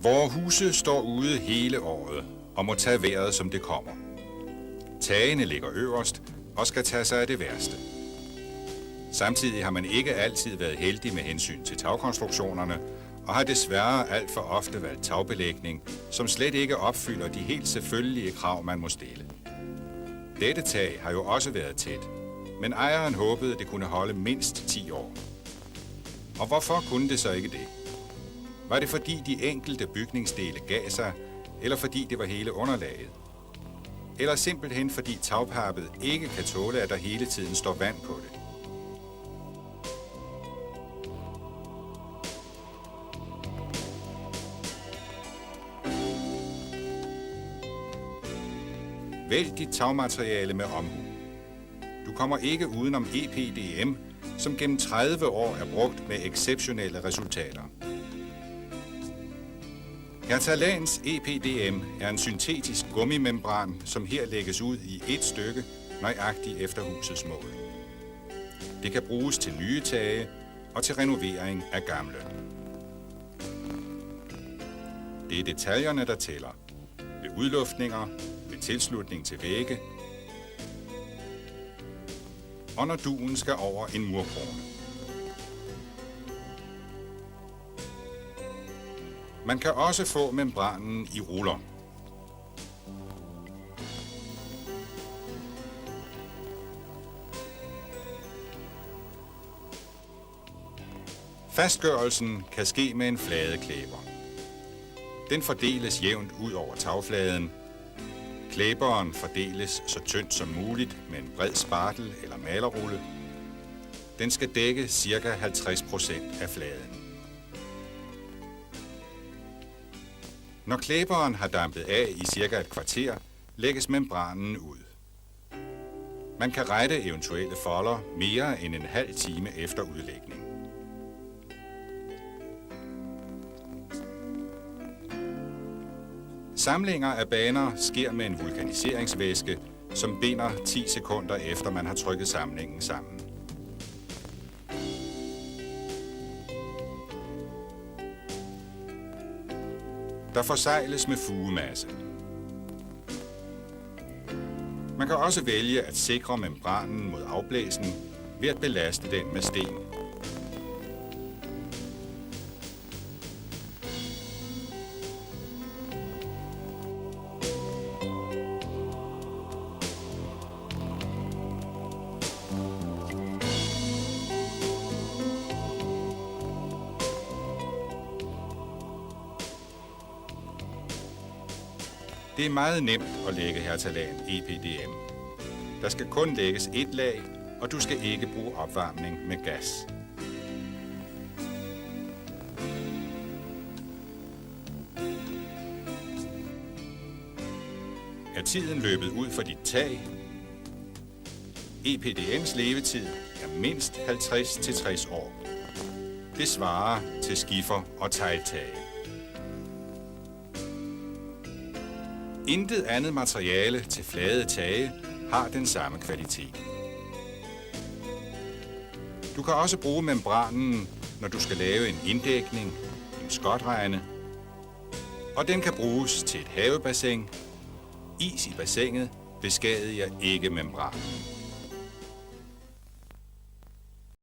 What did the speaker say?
Vore huse står ude hele året og må tage vejret, som det kommer. Tagene ligger øverst og skal tage sig af det værste. Samtidig har man ikke altid været heldig med hensyn til tagkonstruktionerne, og har desværre alt for ofte valgt tagbelægning, som slet ikke opfylder de helt selvfølgelige krav, man må stille. Dette tag har jo også været tæt, men ejeren håbede, det kunne holde mindst 10 år. Og hvorfor kunne det så ikke det? Var det fordi de enkelte bygningsdele gav sig, eller fordi det var hele underlaget? Eller simpelthen fordi tagpappet ikke kan tåle, at der hele tiden står vand på det? Vælg dit tagmateriale med omhu. Du kommer ikke udenom EPDM, som gennem 30 år er brugt med exceptionelle resultater. Hertalans EPDM er en syntetisk gummimembran, som her lægges ud i et stykke, nøjagtigt efter husets mål. Det kan bruges til nye tage og til renovering af gamle. Det er detaljerne, der tæller. Ved udluftninger, ved tilslutning til vægge, og når dugen skal over en murkrone. Man kan også få membranen i ruller. Fastgørelsen kan ske med en fladeklæber. Den fordeles jævnt ud over tagfladen. Klæberen fordeles så tyndt som muligt med en bred spartel eller malerrulle. Den skal dække ca. 50% af fladen. Når klæberen har dampet af i cirka et kvarter, lægges membranen ud. Man kan rette eventuelle folder mere end en halv time efter udlægning. Samlinger af baner sker med en vulkaniseringsvæske, som binder 10 sekunder efter man har trykket samlingen sammen. Der forsegles med fugemasse. Man kan også vælge at sikre membranen mod afblæsning ved at belaste den med sten. Det er meget nemt at lægge Hertalan EPDM. Der skal kun lægges et lag, og du skal ikke bruge opvarmning med gas. Er tiden løbet ud for dit tag? EPDM's levetid er mindst 50-60 år. Det svarer til skifer og tegltage. Intet andet materiale til flade tage har den samme kvalitet. Du kan også bruge membranen, når du skal lave en inddækning, en skotrejne, og den kan bruges til et havebassin. Is i bassinet beskadiger ikke membranen.